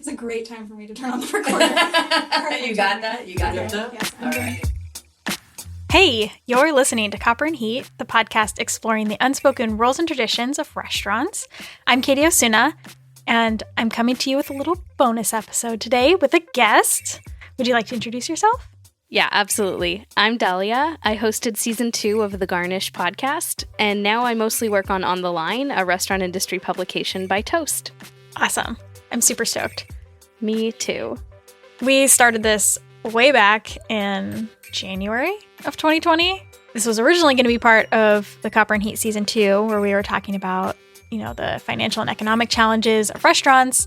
It's a great time for me to turn on the recorder. You got that? You got it? Yes, All right. Hey, you're listening to Copper and Heat, the podcast exploring the unspoken rules and traditions of restaurants. I'm Katy Osuna, and I'm coming to you with a little bonus episode today with a guest. Would you like to introduce yourself? Yeah, absolutely. I'm Dahlia. I hosted season 2 of the Garnish podcast, and now I mostly work on The Line, a restaurant industry publication by Toast. Awesome. I'm super stoked. Me too. We started this way back in January of 2020. This was originally going to be part of the Copper and Heat season 2, where we were talking about, the financial and economic challenges of restaurants,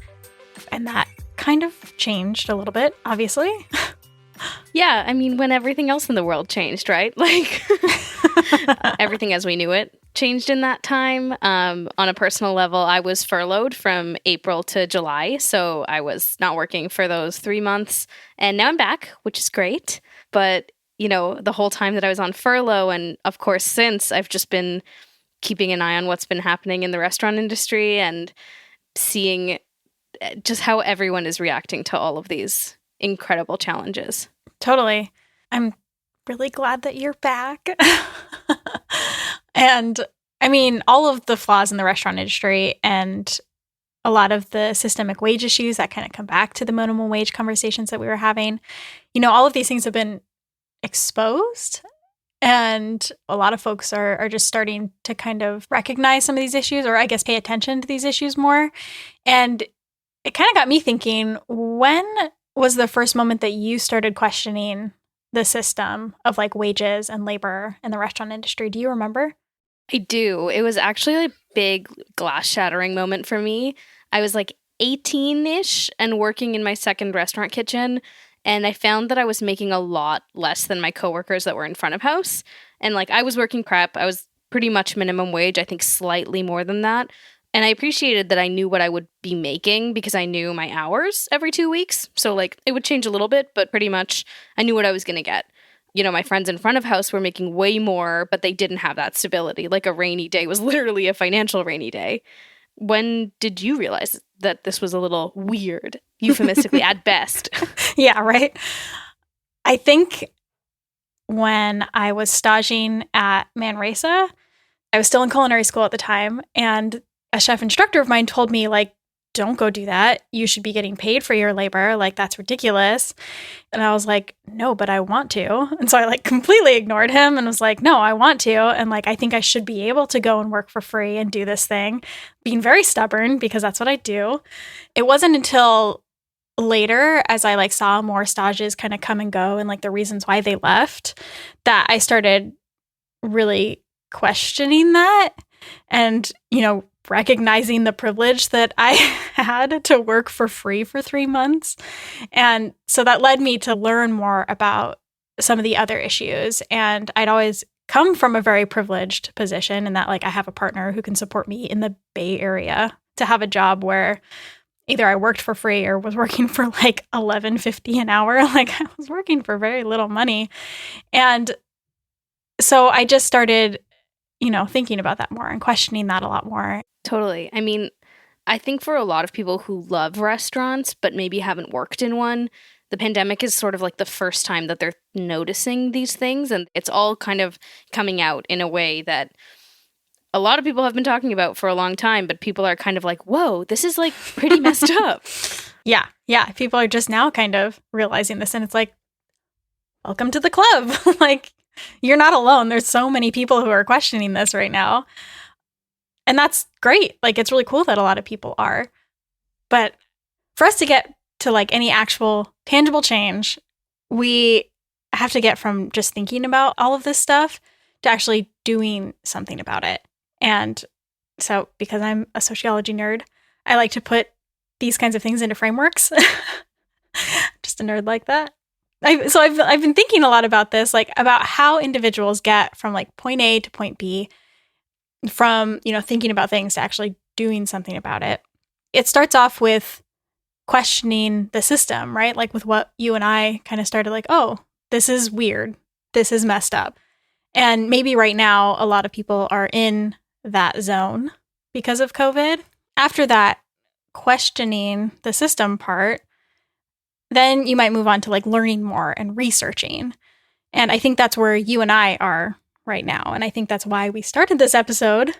and that kind of changed a little bit, obviously. Yeah, I mean, when everything else in the world changed, right? Like, everything as we knew it changed in that time. On a personal level, I was furloughed from April to July, so I was not working for those 3 months. And now I'm back, which is great. But, the whole time that I was on furlough, and of course, since, I've just been keeping an eye on what's been happening in the restaurant industry and seeing just how everyone is reacting to all of these incredible challenges. Totally. I'm really glad that you're back. And I mean, all of the flaws in the restaurant industry and a lot of the systemic wage issues that kind of come back to the minimum wage conversations that we were having, all of these things have been exposed. And a lot of folks are just starting to kind of recognize some of these issues, or I guess pay attention to these issues more. And it kind of got me thinking, when was the first moment that you started questioning the system of like wages and labor in the restaurant industry? Do you remember? I do. It was actually a big glass shattering moment for me. I was like 18-ish and working in my second restaurant kitchen, and I found that I was making a lot less than my coworkers that were in front of house. And like, I was working prep. I was pretty much minimum wage, I think slightly more than that. And I appreciated that I knew what I would be making because I knew my hours every 2 weeks. So like, it would change a little bit, but pretty much I knew what I was going to get. My friends in front of house were making way more, but they didn't have that stability. Like, a rainy day was literally a financial rainy day. When did you realize that this was a little weird, euphemistically at best? Yeah, right. I think when I was staging at Manresa, I was still in culinary school at the time, and a chef instructor of mine told me, like, don't go do that. You should be getting paid for your labor. Like, that's ridiculous. And I was like, no, but I want to. And so I like completely ignored him and was like, no, I want to. And like, I think I should be able to go and work for free and do this thing, being very stubborn because that's what I do. It wasn't until later, as I like saw more stages kind of come and go and like the reasons why they left, that I started really questioning that and, recognizing the privilege that I had to work for free for 3 months. And so that led me to learn more about some of the other issues. And I'd always come from a very privileged position in that, like, I have a partner who can support me in the Bay Area to have a job where either I worked for free or was working for like $11.50 an hour. Like, I was working for very little money. And so I just started, thinking about that more and questioning that a lot more. Totally. I mean, I think for a lot of people who love restaurants but maybe haven't worked in one, the pandemic is sort of like the first time that they're noticing these things, and it's all kind of coming out in a way that a lot of people have been talking about for a long time, but people are kind of like, whoa, this is like pretty messed up. Yeah. People are just now kind of realizing this, and it's like, welcome to the club. Like, you're not alone. There's so many people who are questioning this right now. And that's great. Like, it's really cool that a lot of people are. But for us to get to like any actual tangible change, we have to get from just thinking about all of this stuff to actually doing something about it. And so, because I'm a sociology nerd, I like to put these kinds of things into frameworks. Just a nerd like that. I've been thinking a lot about this, like about how individuals get from like point A to point B, from, thinking about things to actually doing something about it. It starts off with questioning the system, right? Like with what you and I kind of started, like, oh, this is weird. This is messed up. And maybe right now, a lot of people are in that zone because of COVID. After that, questioning the system part, then you might move on to like learning more and researching. And I think that's where you and I are right now. And I think that's why we started this episode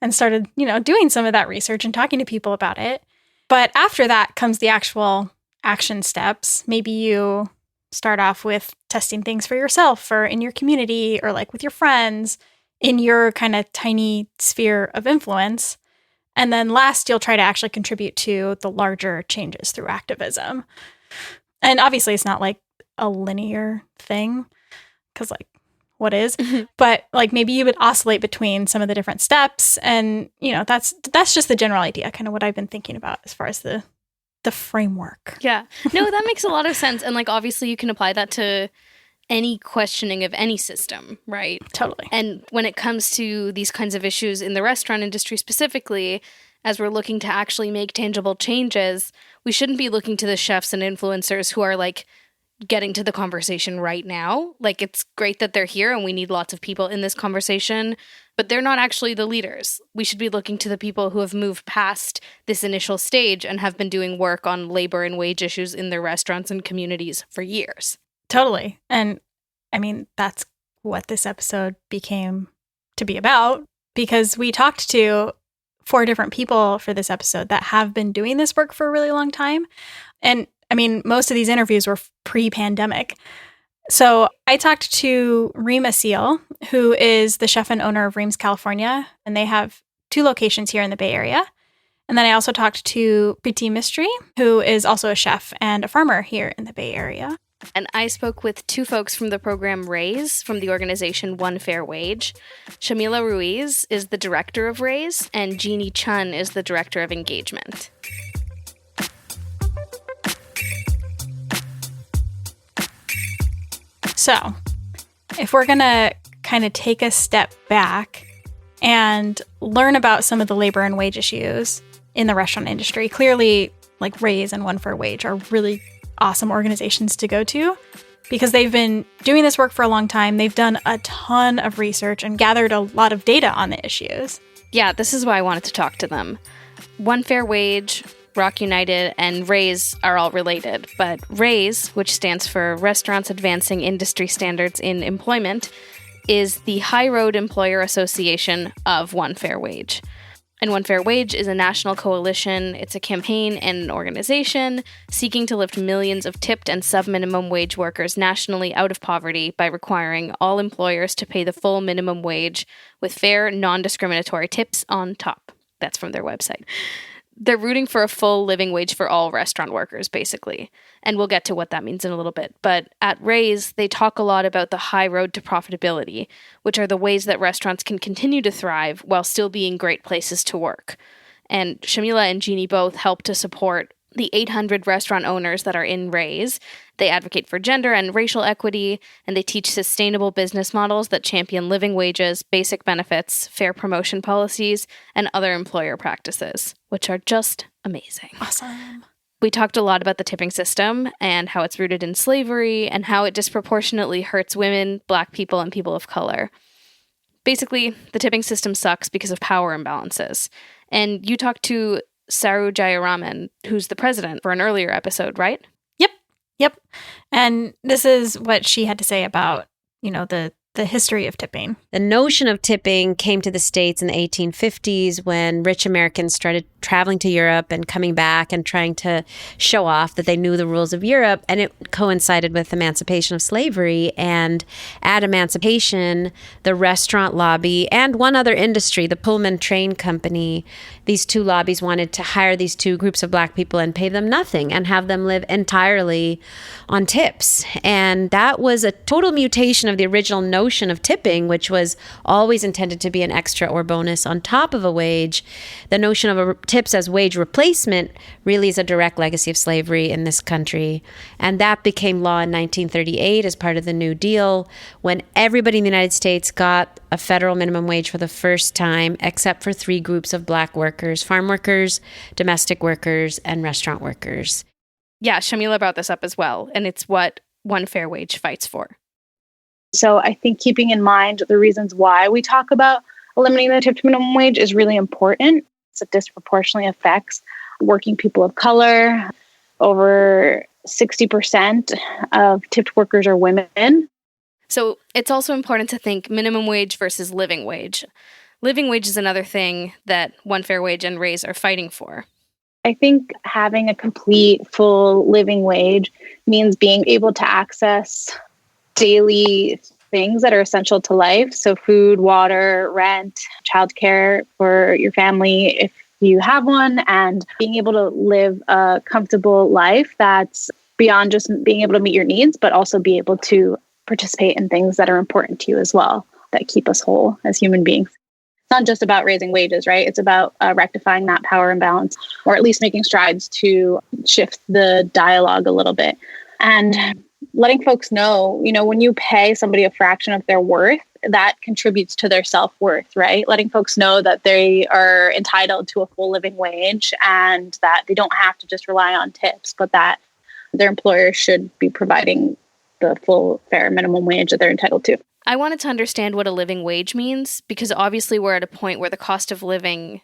and started, doing some of that research and talking to people about it. But after that comes the actual action steps. Maybe you start off with testing things for yourself or in your community or like with your friends in your kind of tiny sphere of influence. And then last, you'll try to actually contribute to the larger changes through activism. And obviously, it's not like a linear thing because like, what is? But like maybe you would oscillate between some of the different steps. And, that's just the general idea, kind of what I've been thinking about as far as the framework. Yeah. No, that makes a lot of sense. And like, obviously, you can apply that to any questioning of any system, right? Totally. And when it comes to these kinds of issues in the restaurant industry specifically, as we're looking to actually make tangible changes, we shouldn't be looking to the chefs and influencers who are like getting to the conversation right now. Like, it's great that they're here and we need lots of people in this conversation, but they're not actually the leaders. We should be looking to the people who have moved past this initial stage and have been doing work on labor and wage issues in their restaurants and communities for years. Totally. And I mean, that's what this episode became to be about, because we talked to 4 different people for this episode that have been doing this work for a really long time. And I mean, most of these interviews were pre-pandemic. So I talked to Reem Assil, who is the chef and owner of Reem's California, and they have 2 locations here in the Bay Area. And then I also talked to Preeti Mistry, who is also a chef and a farmer here in the Bay Area. And I spoke with 2 folks from the program Raise from the organization One Fair Wage. Yamila Ruiz is the director of Raise, and Jeanie Chunn is the director of engagement. So, if we're going to kind of take a step back and learn about some of the labor and wage issues in the restaurant industry, clearly, like Raise and One Fair Wage are really awesome organizations to go to because they've been doing this work for a long time. They've done a ton of research and gathered a lot of data on the issues. Yeah, this is why I wanted to talk to them. One Fair Wage, Rock United, and Raise are all related, but Raise, which stands for Restaurants Advancing Industry Standards in Employment, is the High Road Employer Association of One Fair Wage. And One Fair Wage is a national coalition. It's a campaign and an organization seeking to lift millions of tipped and sub-minimum wage workers nationally out of poverty by requiring all employers to pay the full minimum wage with fair, non-discriminatory tips on top. That's from their website. They're rooting for a full living wage for all restaurant workers, basically. And we'll get to what that means in a little bit. But at Raise, they talk a lot about the high road to profitability, which are the ways that restaurants can continue to thrive while still being great places to work. And Yamila and Jeanie both help to support the 800 restaurant owners that are in Raise. They advocate for gender and racial equity, and they teach sustainable business models that champion living wages, basic benefits, fair promotion policies, and other employer practices, which are just amazing. Awesome. We talked a lot about the tipping system and how it's rooted in slavery and how it disproportionately hurts women, Black people, and people of color. Basically, the tipping system sucks because of power imbalances. And you talked to Saru Jayaraman, who's the president, for an earlier episode, right? Yep. And this is what she had to say about, the history of tipping. The notion of tipping came to the States in the 1850s when rich Americans started traveling to Europe and coming back and trying to show off that they knew the rules of Europe. And it coincided with emancipation of slavery. And at emancipation, the restaurant lobby and one other industry, the Pullman Train Company, these 2 lobbies wanted to hire these 2 groups of Black people and pay them nothing and have them live entirely on tips. And that was a total mutation of the original notion of tipping, which was always intended to be an extra or bonus on top of a wage. The notion of tips as wage replacement really is a direct legacy of slavery in this country. And that became law in 1938 as part of the New Deal, when everybody in the United States got a federal minimum wage for the first time, except for 3 groups of Black workers: farm workers, domestic workers, and restaurant workers. Yeah, Yamila brought this up as well, and it's what One Fair Wage fights for. So I think keeping in mind the reasons why we talk about eliminating the tipped minimum wage is really important. It disproportionately affects working people of color. Over 60% of tipped workers are women. So it's also important to think minimum wage versus living wage. Living wage is another thing that One Fair Wage and Raise are fighting for. I think having a complete, full living wage means being able to access daily things that are essential to life. So food, water, rent, childcare for your family if you have one, and being able to live a comfortable life that's beyond just being able to meet your needs, but also be able to participate in things that are important to you as well, that keep us whole as human beings. It's not just about raising wages, right? It's about rectifying that power imbalance, or at least making strides to shift the dialogue a little bit. And letting folks know, when you pay somebody a fraction of their worth, that contributes to their self-worth, right? Letting folks know that they are entitled to a full living wage and that they don't have to just rely on tips, but that their employer should be providing the full fair minimum wage that they're entitled to. I wanted to understand what a living wage means, because obviously we're at a point where the cost of living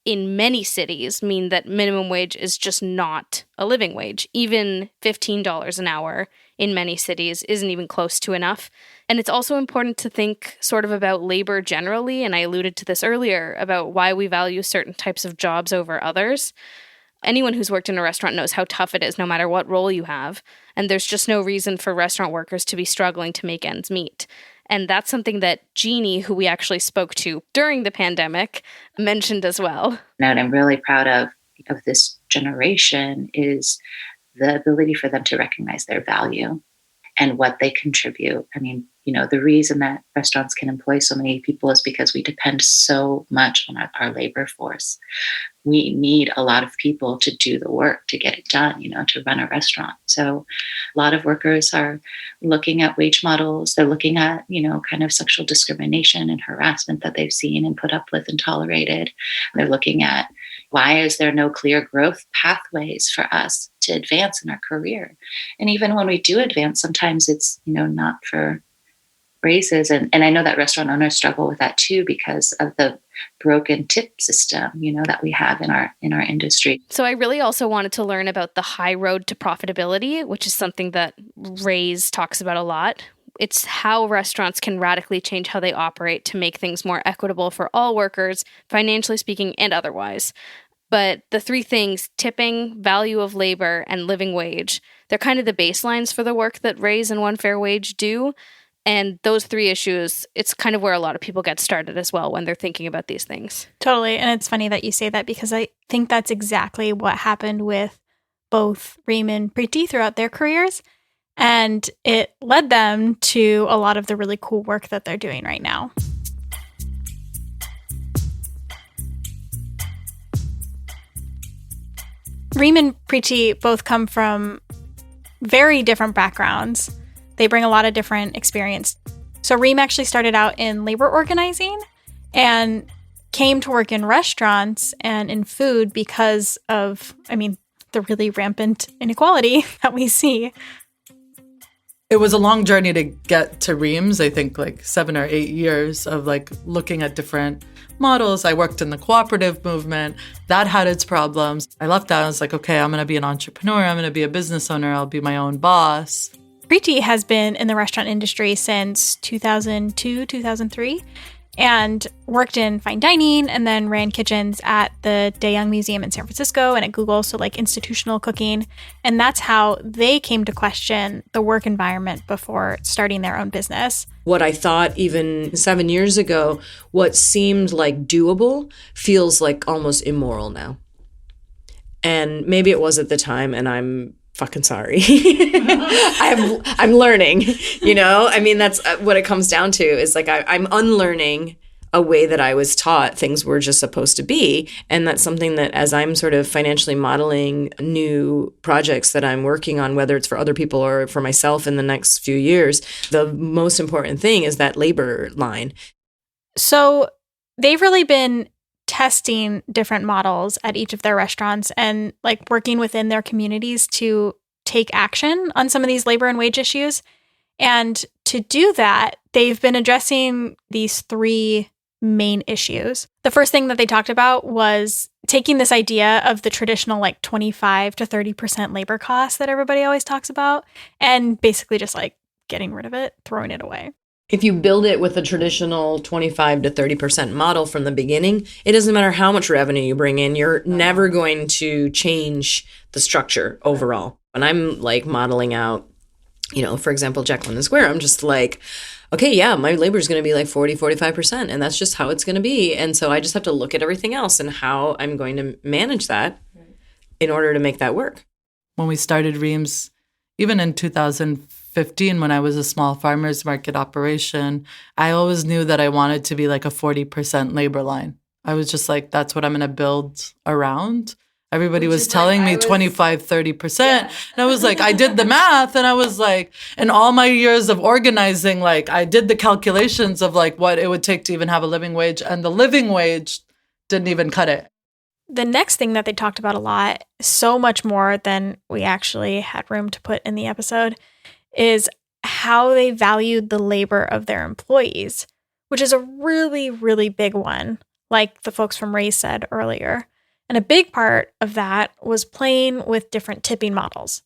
in many cities mean that minimum wage is just not a living wage. Even $15 an hour in many cities isn't even close to enough. And it's also important to think sort of about labor generally, and I alluded to this earlier, about why we value certain types of jobs over others. Anyone who's worked in a restaurant knows how tough it is no matter what role you have, and there's just no reason for restaurant workers to be struggling to make ends meet. And that's something that Jeanie, who we actually spoke to during the pandemic, mentioned as well. What I'm really proud of this generation is the ability for them to recognize their value and what they contribute. I mean, the reason that restaurants can employ so many people is because we depend so much on our labor force. We need a lot of people to do the work, to get it done, to run a restaurant. So a lot of workers are looking at wage models. They're looking at, kind of sexual discrimination and harassment that they've seen and put up with and tolerated. They're looking at, why is there no clear growth pathways for us to advance in our career? And even when we do advance, sometimes it's, not for raises. And I know that restaurant owners struggle with that too, because of the broken tip system, that we have in our industry. So I really also wanted to learn about the high road to profitability, which is something that Raise talks about a lot. It's how restaurants can radically change how they operate to make things more equitable for all workers, financially speaking and otherwise. But the three things, tipping, value of labor, and living wage, they're kind of the baselines for the work that Raise and One Fair Wage do. And those three issues, it's kind of where a lot of people get started as well when they're thinking about these things. Totally. And it's funny that you say that, because I think that's exactly what happened with both Reem and Preeti throughout their careers. And it led them to a lot of the really cool work that they're doing right now. Reem and Preeti both come from very different backgrounds. They bring a lot of different experience. So Reem actually started out in labor organizing and came to work in restaurants and in food because of, the really rampant inequality that we see. It was a long journey to get to Reem's, I think 7 or 8 years of looking at different models. I worked in the cooperative movement. That had its problems. I left that. I was like, okay, I'm going to be an entrepreneur. I'm going to be a business owner. I'll be my own boss. Preeti has been in the restaurant industry since 2002, 2003, and worked in fine dining and then ran kitchens at the De Young Museum in San Francisco and at Google, so institutional cooking. And that's how they came to question the work environment before starting their own business. What I thought even 7 years ago, what seemed like doable, feels like almost immoral now. And maybe it was at the time, and I'm fucking sorry. I'm learning, that's what it comes down to, is I'm unlearning a way that I was taught things were just supposed to be. And that's something that, as I'm sort of financially modeling new projects that I'm working on, whether it's for other people or for myself in the next few years, the most important thing is that labor line. So they've really been testing different models at each of their restaurants and working within their communities to take action on some of these labor and wage issues. And to do that, they've been addressing these three main issues. The first thing that they talked about was taking this idea of the traditional like 25 to 30% labor cost that everybody always talks about and basically just like getting rid of it, throwing it away. If you build it with a traditional 25 to 30% model from the beginning, it doesn't matter how much revenue you bring in, you're never going to change the structure overall. When I'm like modeling out, for example, Jacqueline Square, I'm just like, okay, yeah, my labor is going to be like 40, 45%, and that's just how it's going to be. And so I just have to look at everything else and how I'm going to manage that in order to make that work. When we started Reem's, even in 2015, when I was a small farmers market operation, I always knew that I wanted to be like a 40% labor line. I was just like, that's what I'm going to build around. Everybody was telling me 25, 30%. Yeah. And I was like, I did the math and I was like, in all my years of organizing, like I did the calculations of like what it would take to even have a living wage, and the living wage didn't even cut it. The next thing that they talked about a lot, so much more than we actually had room to put in the episode, is how they valued the labor of their employees, which is a really, really big one, like the folks from Ruiz said earlier. And a big part of that was playing with different tipping models.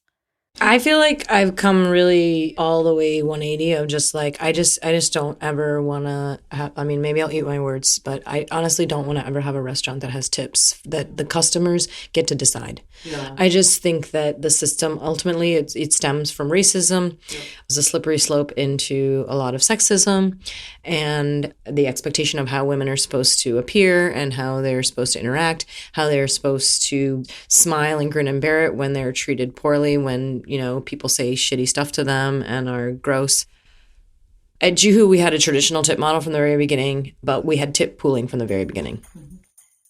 I feel like I've come really all the way 180 of just like, I just don't ever want to have, I mean, maybe I'll eat my words, but I honestly don't want to ever have a restaurant that has tips that the customers get to decide. Yeah. I just think that the system, ultimately, it stems from racism. Yep. It's a slippery slope into a lot of sexism and the expectation of how women are supposed to appear and how they're supposed to interact, how they're supposed to smile and grin and bear it when they're treated poorly, when people say shitty stuff to them and are gross. At Juhu, we had a traditional tip model from the very beginning, but we had tip pooling from the very beginning. Mm-hmm.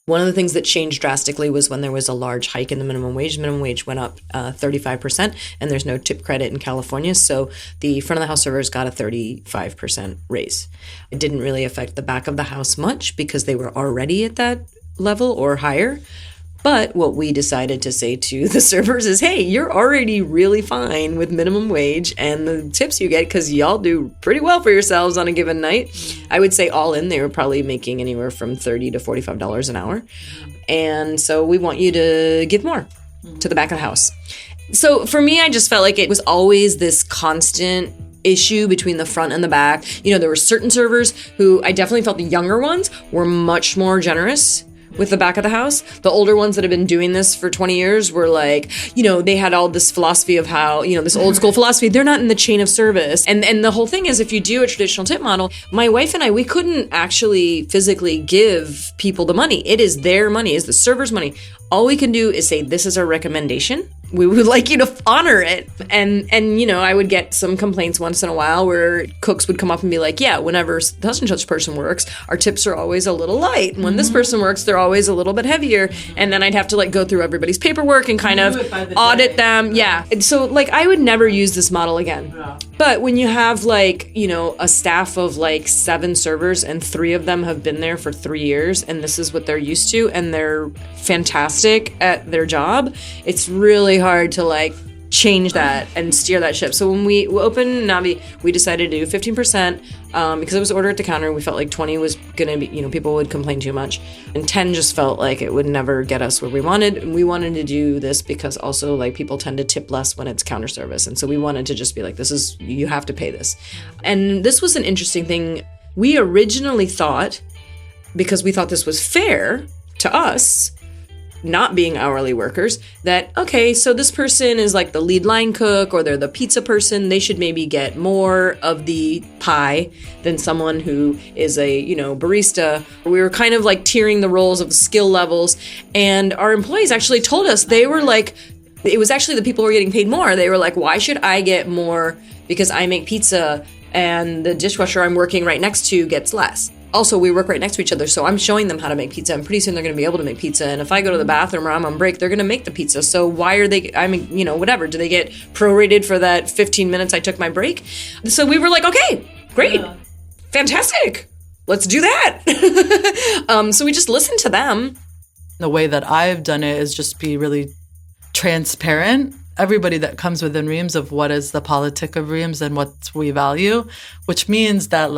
One of the things that changed drastically was when there was a large hike in the minimum wage. Minimum wage went up 35%, and there's no tip credit in California, so the front of the house servers got a 35% raise. It didn't really affect the back of the house much because they were already at that level or higher. But what we decided to say to the servers is, hey, you're already really fine with minimum wage and the tips you get because y'all do pretty well for yourselves on a given night. I would say all in, they were probably making anywhere from $30 to $45 an hour. And so we want you to give more to the back of the house. So for me, I just felt like it was always this constant issue between the front and the back. There were certain servers who I definitely felt the younger ones were much more generous with the back of the house. The older ones that have been doing this for 20 years were like, they had all this philosophy of how, this old school philosophy, they're not in the chain of service. And the whole thing is, if you do a traditional tip model, my wife and I, we couldn't actually physically give people the money. It is their money, it's the server's money. All we can do is say, this is our recommendation. We would like you to honor it. And I would get some complaints once in a while where cooks would come up and be like, yeah, whenever such and such person works, our tips are always a little light. When this person works, they're always a little bit heavier. And then I'd have to go through everybody's paperwork and kind of audit them. Yeah. And so I would never use this model again. Yeah. But when you have a staff of 7 servers and 3 of them have been there for 3 years and this is what they're used to and they're fantastic at their job, it's really hard to change that and steer that ship. So when we opened Navi, we decided to do 15% because it was order at the counter. We felt like 20 was going to be, people would complain too much. And 10 just felt like it would never get us where we wanted. And we wanted to do this because also people tend to tip less when it's counter service. And so we wanted to just be like, you have to pay this. And this was an interesting thing. We originally thought, because we thought this was fair to us, not being hourly workers, that, okay, so this person is the lead line cook or they're the pizza person, they should maybe get more of the pie than someone who is a, barista. We were kind of tiering the roles of skill levels, and our employees actually told us, they were it was actually the people who were getting paid more. They were like, why should I get more because I make pizza and the dishwasher I'm working right next to gets less? Also, we work right next to each other, so I'm showing them how to make pizza, and pretty soon they're going to be able to make pizza. And if I go to the bathroom or I'm on break, they're going to make the pizza. So why are they, whatever. Do they get prorated for that 15 minutes I took my break? So we were like, okay, great, fantastic. Let's do that. So we just listened to them. The way that I've done it is just be really transparent. Everybody that comes within Reem's of what is the politic of Reem's and what we value, which means that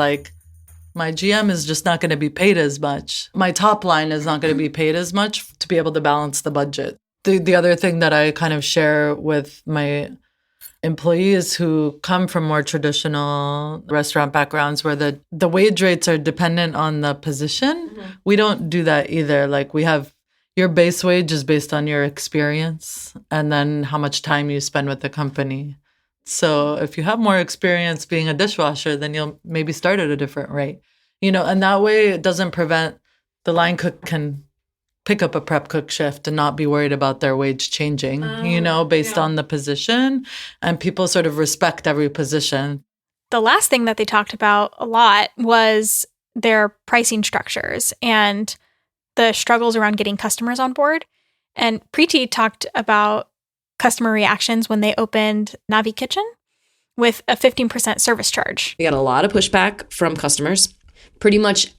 My GM is just not going to be paid as much. My top line is not going to be paid as much to be able to balance the budget. The other thing that I kind of share with my employees who come from more traditional restaurant backgrounds where the wage rates are dependent on the position, we don't do that either. Like we have your base wage is based on your experience and then how much time you spend with the company. So if you have more experience being a dishwasher, then you'll maybe start at a different rate, and that way it doesn't prevent the line cook can pick up a prep cook shift and not be worried about their wage changing, based on the position. And people sort of respect every position. The last thing that they talked about a lot was their pricing structures and the struggles around getting customers on board. And Preeti talked about customer reactions when they opened Navi Kitchen with a 15% service charge. We got a lot of pushback from customers. Pretty much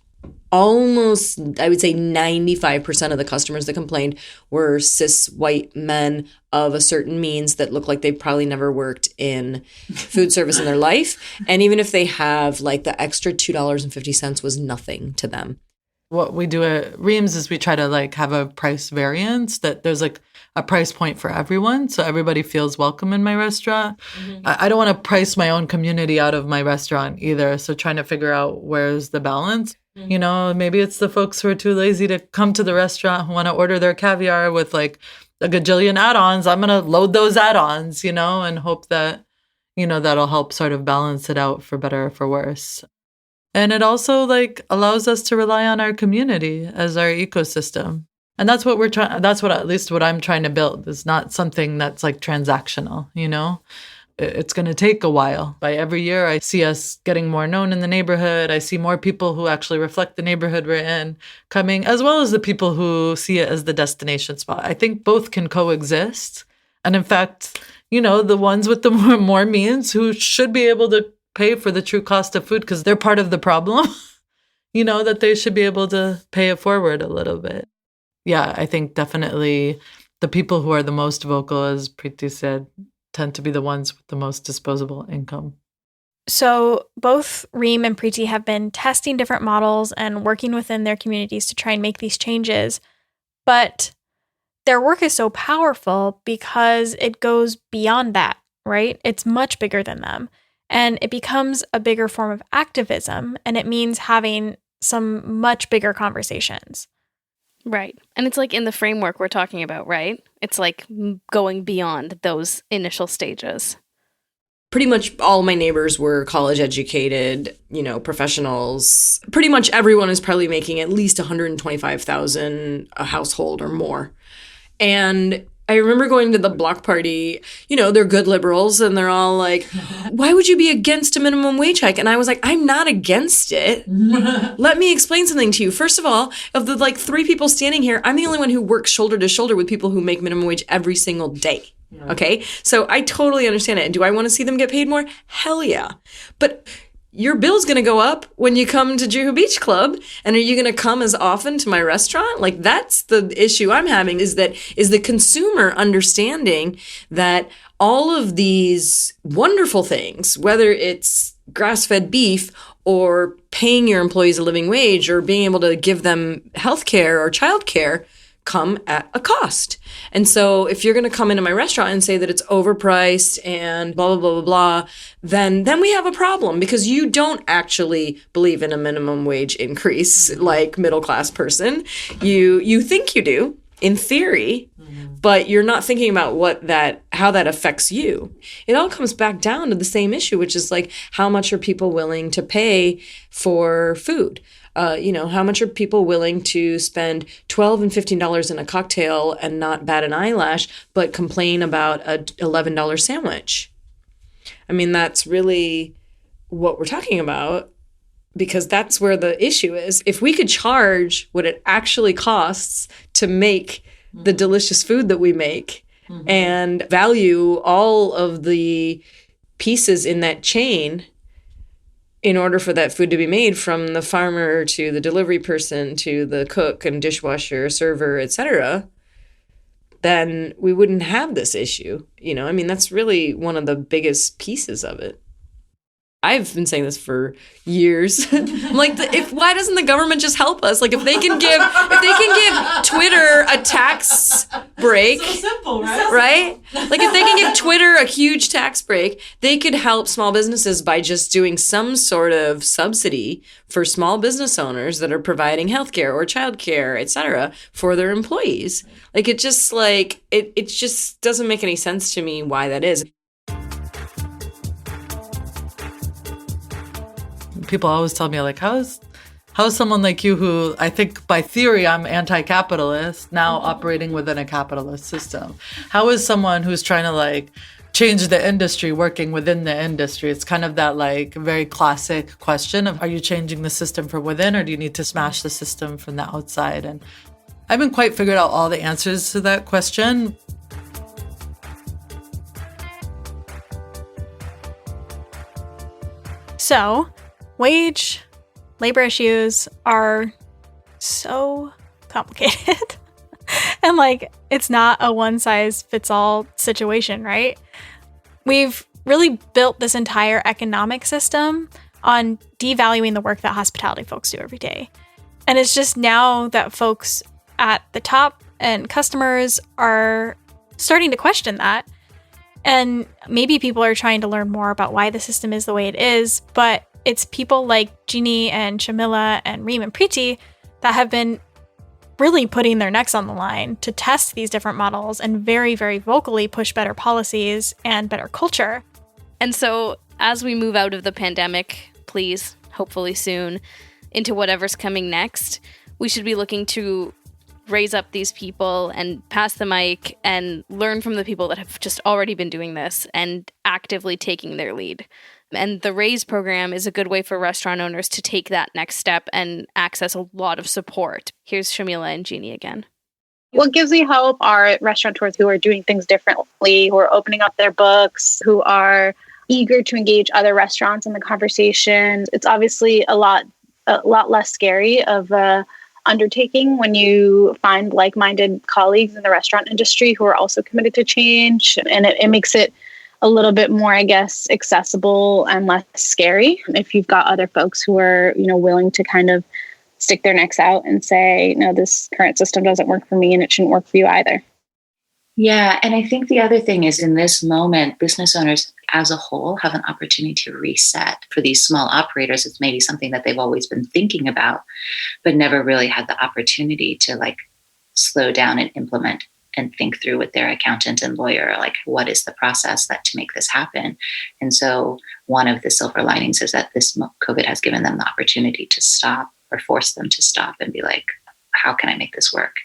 almost, I would say 95% of the customers that complained were cis white men of a certain means that look like they've probably never worked in food service in their life. And even if they have, like the extra $2.50 was nothing to them. What we do at Reem's is we try to like have a price variance that there's like a price point for everyone. So everybody feels welcome in my restaurant. I don't want to price my own community out of my restaurant either. So trying to figure out where's the balance. Maybe it's the folks who are too lazy to come to the restaurant who want to order their caviar with like a gajillion add-ons. I'm going to load those add-ons, and hope that, that'll help sort of balance it out for better or for worse. And it also like allows us to rely on our community as our ecosystem. And that's what at least what I'm trying to build is not something that's like transactional, It's going to take a while. By every year, I see us getting more known in the neighborhood. I see more people who actually reflect the neighborhood we're in coming, as well as the people who see it as the destination spot. I think both can coexist. And in fact, the ones with the more means who should be able to pay for the true cost of food because they're part of the problem, that they should be able to pay it forward a little bit. Yeah, I think definitely the people who are the most vocal, as Preeti said, tend to be the ones with the most disposable income. So both Reem and Preeti have been testing different models and working within their communities to try and make these changes. But their work is so powerful because it goes beyond that, right? It's much bigger than them. And it becomes a bigger form of activism. And it means having some much bigger conversations. Right. And it's like in the framework we're talking about, right? It's like going beyond those initial stages. Pretty much all my neighbors were college educated, professionals. Pretty much everyone is probably making at least $125,000 a household or more. And I remember going to the block party, they're good liberals and they're all like, why would you be against a minimum wage hike? And I was like, I'm not against it. Let me explain something to you. First of all, of the like 3 people standing here, I'm the only one who works shoulder to shoulder with people who make minimum wage every single day. Okay. So I totally understand it. And do I want to see them get paid more? Hell yeah. But your bill's going to go up when you come to Juhu Beach Club. And are you going to come as often to my restaurant? Like that's the issue I'm having is the consumer understanding that all of these wonderful things, whether it's grass-fed beef or paying your employees a living wage or being able to give them healthcare or childcare, come at a cost. And so if you're going to come into my restaurant and say that it's overpriced and blah, blah, blah, blah, blah, then we have a problem because you don't actually believe in a minimum wage increase like middle-class person. You think you do in theory, but you're not thinking about how that affects you. It all comes back down to the same issue, which is like, how much are people willing to pay for food? How much are people willing to spend $12 and $15 in a cocktail and not bat an eyelash, but complain about a $11 sandwich? I mean, that's really what we're talking about because that's where the issue is. If we could charge what it actually costs to make the delicious food that we make and value all of the pieces in that chain in order for that food to be made, from the farmer to the delivery person to the cook and dishwasher, server, etc., then we wouldn't have this issue. That's really one of the biggest pieces of it. I've been saying this for years. I'm like, why doesn't the government just help us? Like, if they can give Twitter a tax break, So simple, right? right? Like, if they can give Twitter a huge tax break, they could help small businesses by just doing some sort of subsidy for small business owners that are providing healthcare or childcare, et cetera, for their employees. Like, it just doesn't make any sense to me why that is. People always tell me, like, how is someone like you, who I think by theory I'm anti-capitalist, now operating within a capitalist system? How is someone who's trying to like change the industry working within the industry? It's kind of that like very classic question of, are you changing the system from within, or do you need to smash the system from the outside? And I haven't quite figured out all the answers to that question. So, labor issues are so complicated. And like, it's not a one size fits all situation, right? We've really built this entire economic system on devaluing the work that hospitality folks do every day. And it's just now that folks at the top and customers are starting to question that. And maybe people are trying to learn more about why the system is the way it is, but it's people like Jeanie and Yamila and Reem and Preeti that have been really putting their necks on the line to test these different models and very, very vocally push better policies and better culture. And so as we move out of the pandemic, please, hopefully soon, into whatever's coming next, we should be looking to raise up these people and pass the mic and learn from the people that have just already been doing this and actively taking their lead. And the Raise program is a good way for restaurant owners to take that next step and access a lot of support. Here's Yamila and Jeanie again. What gives me hope are restaurateurs who are doing things differently, who are opening up their books, who are eager to engage other restaurants in the conversation. It's obviously a lot less scary of a undertaking when you find like-minded colleagues in the restaurant industry who are also committed to change, and it makes it a little bit more, I guess, accessible and less scary if you've got other folks who are, willing to kind of stick their necks out and say, no, this current system doesn't work for me and it shouldn't work for you either. Yeah. And I think the other thing is, in this moment, business owners as a whole have an opportunity to reset. For these small operators, it's maybe something that they've always been thinking about, but never really had the opportunity to like slow down and implement and think through with their accountant and lawyer, like, what is the process to make this happen? And so one of the silver linings is that this COVID has given them the opportunity to stop, or force them to stop and be like, how can I make this work?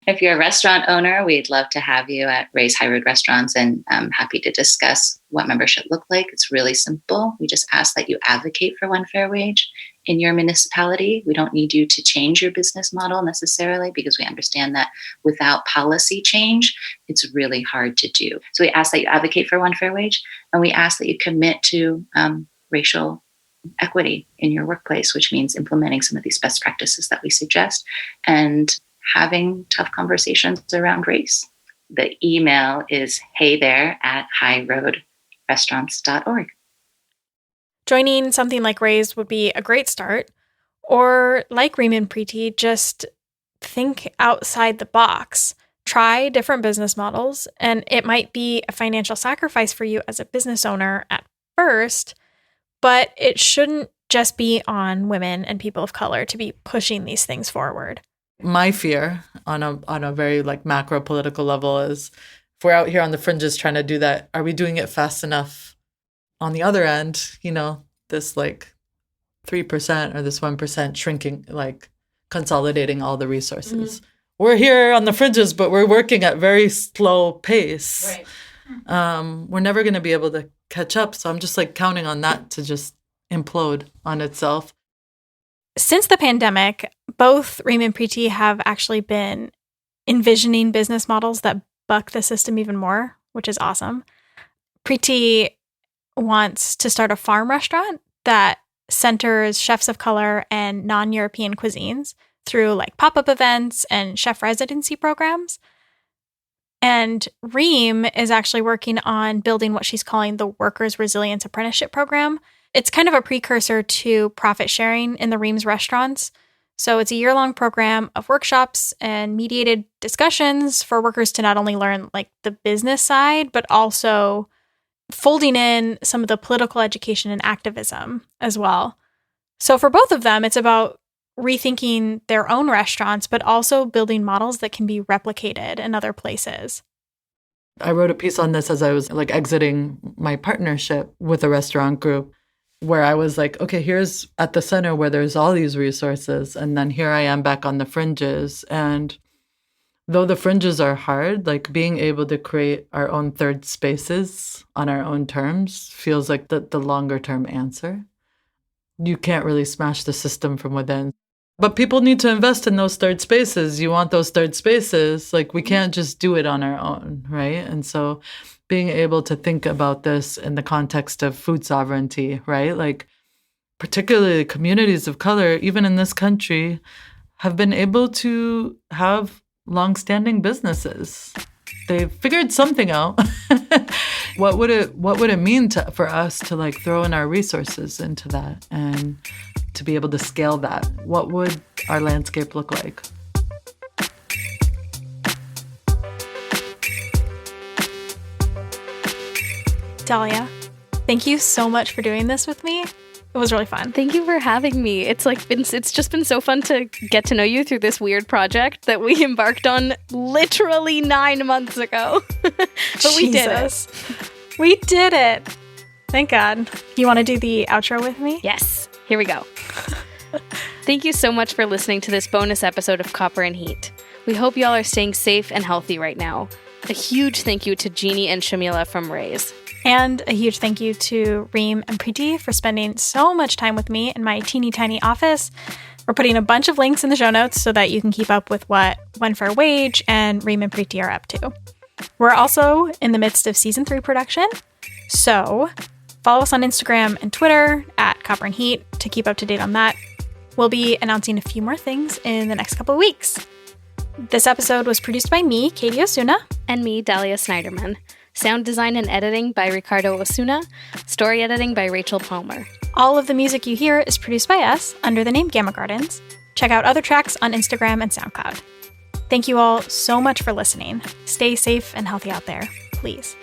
If you're a restaurant owner, we'd love to have you at Raise High Road Restaurants, and I'm happy to discuss what membership look like. It's really simple. We just ask that you advocate for one fair wage in your municipality. We don't need you to change your business model necessarily, because we understand that without policy change, it's really hard to do. So we ask that you advocate for one fair wage, and we ask that you commit to racial equity in your workplace, which means implementing some of these best practices that we suggest and having tough conversations around race. The email is heythere@highroadrestaurants.org. Joining something like Raise would be a great start. Or like Reem and Preeti, just think outside the box. Try different business models, and it might be a financial sacrifice for you as a business owner at first, but it shouldn't just be on women and people of color to be pushing these things forward. My fear on a very like macro political level is, if we're out here on the fringes trying to do that, are we doing it fast enough on the other end? This like 3% or this 1% shrinking, like consolidating all the resources. Mm-hmm. We're here on the fringes, but we're working at very slow pace. Right. We're never going to be able to catch up. So I'm just like counting on that to just implode on itself. Since the pandemic, both Reem and Preeti have actually been envisioning business models that buck the system even more, which is awesome. Preeti wants to start a farm restaurant that centers chefs of color and non-European cuisines through like pop-up events and chef residency programs. And Reem is actually working on building what she's calling the Workers' Resilience Apprenticeship Program. It's kind of a precursor to profit sharing in the Reem's restaurants. So it's a year-long program of workshops and mediated discussions for workers to not only learn like the business side, but also folding in some of the political education and activism as well. So for both of them, it's about rethinking their own restaurants, but also building models that can be replicated in other places. I wrote a piece on this as I was like exiting my partnership with a restaurant group, where I was like, okay, here's at the center where there's all these resources. And then here I am back on the fringes. And though the fringes are hard, like being able to create our own third spaces on our own terms feels like the longer term answer. You can't really smash the system from within. But people need to invest in those third spaces. You want those third spaces. Like we can't just do it on our own, right? And so being able to think about this in the context of food sovereignty, right? Like particularly communities of color, even in this country, have been able to have longstanding businesses. They've figured something out. What would it mean for us to like throw in our resources into that and to be able to scale that? What would our landscape look like? Dahlia, thank you so much for doing this with me. It was really fun. Thank you for having me. It's just been so fun to get to know you through this weird project that we embarked on literally 9 months ago. But we did it. We did it. Thank God. You want to do the outro with me? Yes. Here we go. Thank you so much for listening to this bonus episode of Copper and Heat. We hope y'all are staying safe and healthy right now. A huge thank you to Jeanie and Yamila from Ruiz. And a huge thank you to Reem and Preeti for spending so much time with me in my teeny tiny office. We're putting a bunch of links in the show notes so that you can keep up with what One Fair Wage and Reem and Preeti are up to. We're also in the midst of season 3 production, so follow us on Instagram and Twitter at Copper and Heat to keep up to date on that. We'll be announcing a few more things in the next couple of weeks. This episode was produced by me, Katy Osuna. And me, Dahlia Snaiderman. Sound design and editing by Ricardo Osuna. Story editing by Rachel Palmer. All of the music you hear is produced by us under the name Gamma Gardens. Check out other tracks on Instagram and SoundCloud. Thank you all so much for listening. Stay safe and healthy out there, please.